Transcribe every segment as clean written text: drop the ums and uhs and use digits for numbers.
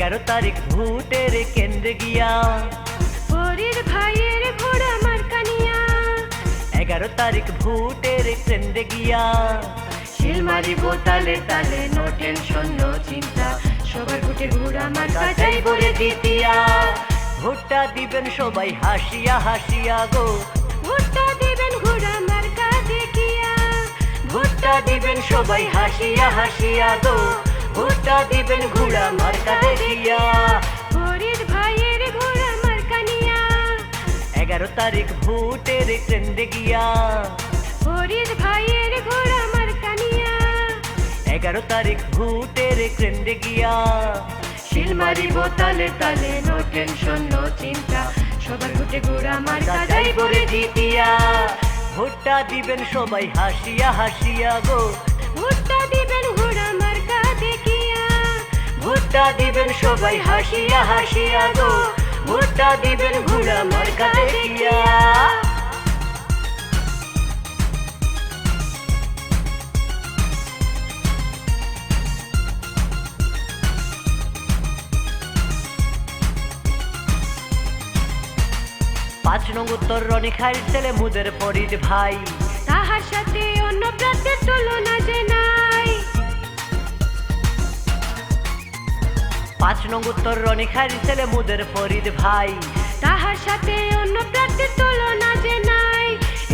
11 তারিখ ভোটের কেন্দ্রে গিয়া ফরিদ ভাইয়ের ঘোড়া মার্কা নিয়া 11 তারিখ ভোটের কেন্দ্রে গিয়া শিল মারিব তালে তালে, নো টেনশন নো চিন্তা, সবার ভোটে ঘোড়া মার্কা যাইব রে জিতিয়া। ভোটটা দিবেন সবাই হাসিয়া হাসিয়া গো, ভোটটা দিবেন ঘোড়া মার্কা দেখিয়া, ভোটটা দিবেন সবাই হাসিয়া হাসিয়া গো, ভোটটা দিবেন ঘোড়া মার্কা দেখিয়া। ফরিদ ভাইয়ের ঘোড়া মার্কা নিয়া 11 তারিখ ভোটের কেন্দ্রে গিয়া ফরিদ ভাইয়ের ঘোড়া মার্কা নিয়া 11 তারিখ ভোটের কেন্দ্রে গিয়া শিল মারিব তালে তালে, নো টেনশন নো চিন্তা, সবার ভোটে ঘোড়া মার্কা যাইব রে জিতিয়া। ভোটটা দিবেন সবাই হাসিয়া হাসিয়া গো, ভোটটা দিবেন ঘোড়া মার্কা দেখিয়া, ভোটটা দিবেন সবাই হাসিয়া হাসিয়া গো, ভোটটা দিবেন ঘোড়া মার্কা দেখিয়া। 5 নং উত্তর রনিখাইর ছেলে মুদের ফরিদ ভাই, তাহার সাথে অন্য প্রান্তের তুলনা যে নাই। 5 নং উত্তর রনিখাইর ছেলে মুদের ফরিদ ভাই, তাহার সাথে অন্য প্রান্তের তুলনা যে নাই।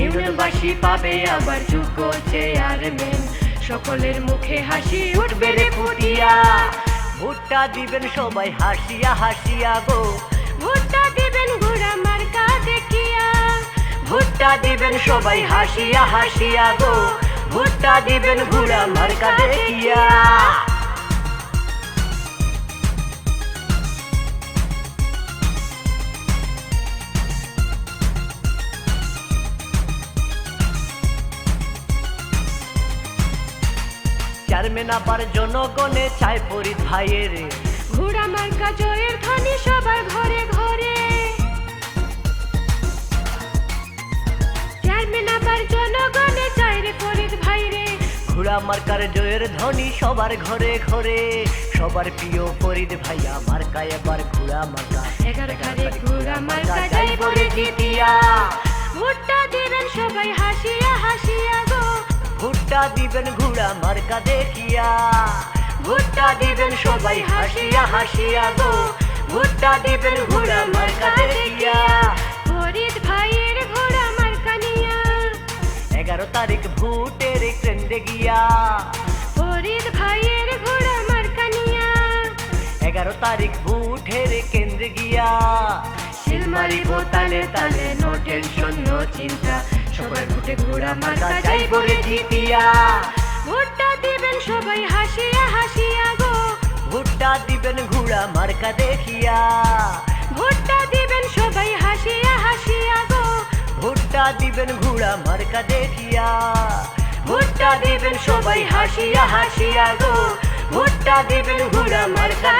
ইউনিয়নবাসী পাবে আবার যোগ্য চেয়ারম্যান, সকলের মুখে হাসি উঠবে রে ফুটিয়া। ভোটটা দিবেন সবাই হাসিয়া হাসিয়া গো, ভোটটা দিবেন ঘোড়া মার্কা দেখিয়া, ভোটটা দিবেন সবাই হাসিয়া হাসিয়া গো, ভোটটা দিবেন ঘোড়া মার্কা দেখিয়া। চেয়ারম্যান আবার জনগণে চায় ফরিদ ভাইয়ের, ঘোড়া মার্কা জয়ের ধ্বনি সবার ঘরে ঘরে। চেয়ারম্যান আবার জনগণে চায় রে ফরিদ ভাই রে, ঘোড়া মার্কার জয়ের ধ্বনি সবার ঘরে ঘরে। সবার প্রিয় ফরিদ ভাইয়া মার্কা এবার ঘোড়া মার্কা, 11 তারিখ ঘোড়া মার্কা যাইব রে জিতিয়া। ভোটটা দিবেন সবাই হাসিয়া হাসিয়া গো, ভোটটা দিবেন ঘোড়া মার্কা দেখিয়া। ভোটটা দিবেন সবাই হাসিয়া হাসিয়া গো, ভোটটা দিবেন ঘোড়া মার্কা দেখিয়া। ফরিদ ভাইয়ের ঘোড়া মার্কা নিয়া 11 তারিখ ভোটের কেন্দ্রে গিয়া ফরিদ ভাইয়ের ঘোড়া মার্কা নিয়া 11 তারিখ ভোটের কেন্দ্রে গিয়া শিল মারিব তালে তালে, নো টেনশন নো চিন্তা, সবার ভোটে ঘোড়া মার্কা যাইব রে জিতিয়া। ভোটটা দিবেন সবাই হাসিয়া হাসিয়া গো, ভোটটা দিবেন ঘোড়া মার্কা দেখিয়া। ভোটটা দিবেন সবাই হাসিয়া হাসিয়া গো, ভোটটা দিবেন ঘোড়া মার্কা দেখিয়া। ভোটটা দিবেন সবাই হাসিয়া হাসিয়া গো, ভোটটা দিবেন ঘোড়া মার্কা